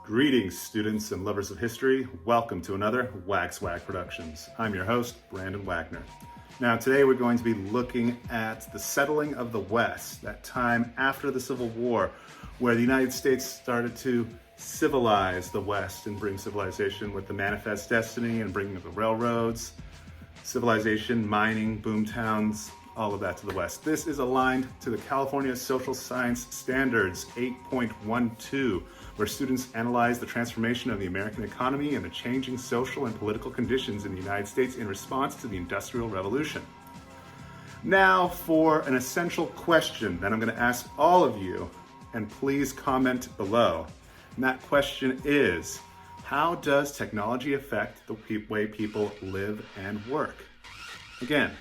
Greetings, students and lovers of history. Welcome to another WagSwag Productions. I'm your host, Brandon Wagner. Now, today we're going to be looking at the settling of the West, that time after the Civil War, where the United States started to civilize the West and bring civilization with the Manifest Destiny and bringing of the railroads, civilization, mining, boom towns, all of that to the West. This is aligned to the California Social Science Standards 8.12, where students analyze the transformation of the American economy and the changing social and political conditions in the United States in response to the Industrial Revolution. Now for an essential question that I'm going to ask all of you, and please comment below. And that question is, how does technology affect the way people live and work? Again,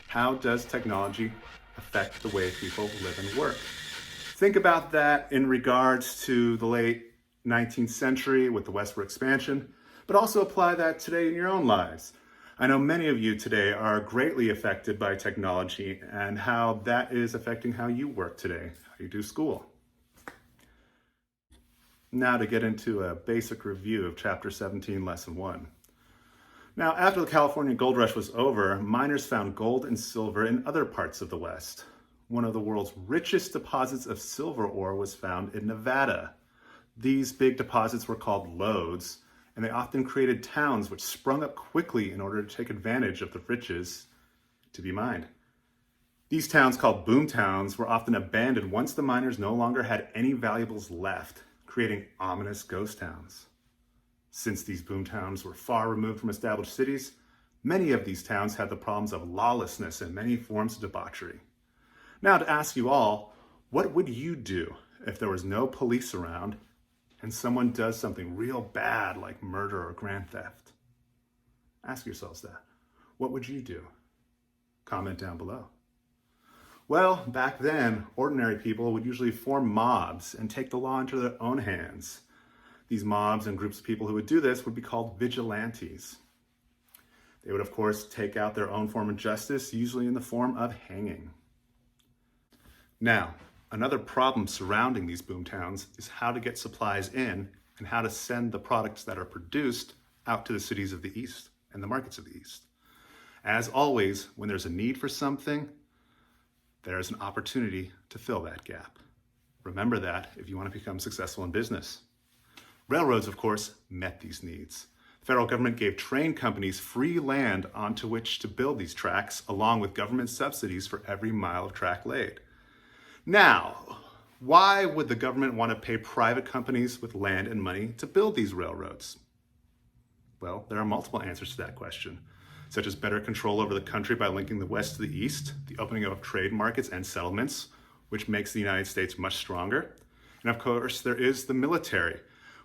how does technology affect the way people live and work? Think about that in regards to the late 19th century with the westward expansion, but also apply that today in your own lives. I know many of you today are greatly affected by technology and how that is affecting how you work today, how you do school. Now to get into a basic review of Chapter 17, Lesson 1. Now, after the California gold rush was over, miners found gold and silver in other parts of the West. One of the world's richest deposits of silver ore was found in Nevada. These big deposits were called lodes, and they often created towns which sprung up quickly in order to take advantage of the riches to be mined. These towns, called boom towns, were often abandoned once the miners no longer had any valuables left, creating ominous ghost towns. Since these boom towns were far removed from established cities, many of these towns had the problems of lawlessness and many forms of debauchery. Now to ask you all, what would you do if there was no police around and someone does something real bad like murder or grand theft? Ask yourselves that. What would you do? Comment down below. Well, back then, ordinary people would usually form mobs and take the law into their own hands. These mobs and groups of people who would do this would be called vigilantes. They would, of course, take out their own form of justice, usually in the form of hanging. Now, another problem surrounding these boom towns is how to get supplies in and how to send the products that are produced out to the cities of the East and the markets of the East. As always, when there's a need for something, there's an opportunity to fill that gap. Remember that if you want to become successful in business. Railroads, of course, met these needs. The federal government gave train companies free land onto which to build these tracks, along with government subsidies for every mile of track laid. Now, why would the government want to pay private companies with land and money to build these railroads? Well, there are multiple answers to that question, such as better control over the country by linking the West to the East, the opening of trade markets and settlements, which makes the United States much stronger. And of course, there is the military,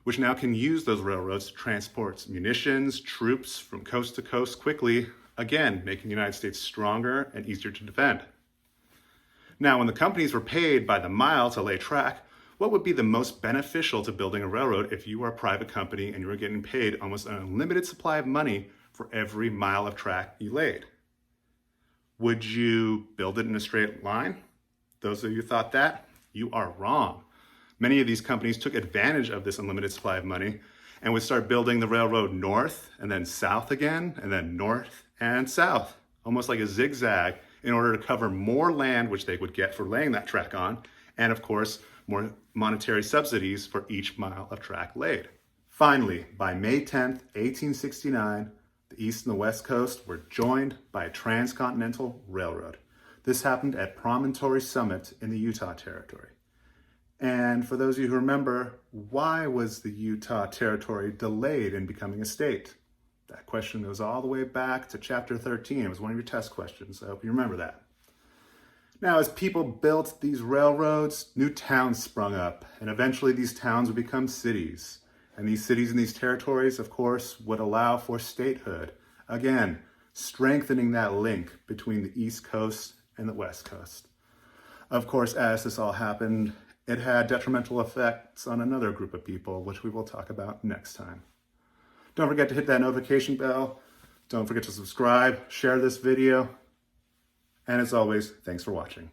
which now can use those railroads to transport munitions, troops from coast to coast quickly, again, making the United States stronger and easier to defend. Now, when the companies were paid by the mile to lay track, what would be the most beneficial to building a railroad if you were a private company and you were getting paid almost an unlimited supply of money for every mile of track you laid? Would you build it in a straight line? Those of you who thought that, you are wrong. Many of these companies took advantage of this unlimited supply of money and would start building the railroad north and then south again, and then north and south, almost like a zigzag, in order to cover more land which they would get for laying that track on, and of course, more monetary subsidies for each mile of track laid. Finally, by May 10th, 1869, the East and the West Coast were joined by a transcontinental railroad. This happened at Promontory Summit in the Utah Territory. And for those of you who remember, why was the Utah Territory delayed in becoming a state? That question goes all the way back to Chapter 13. It was one of your test questions, so I hope you remember that. Now, as people built these railroads, new towns sprung up, and eventually these towns would become cities. And these cities and these territories, of course, would allow for statehood. Again, strengthening that link between the East Coast and the West Coast. Of course, as this all happened, it had detrimental effects on another group of people, which we will talk about next time. Don't forget to hit that notification bell. Don't forget to subscribe, share this video. And as always, thanks for watching.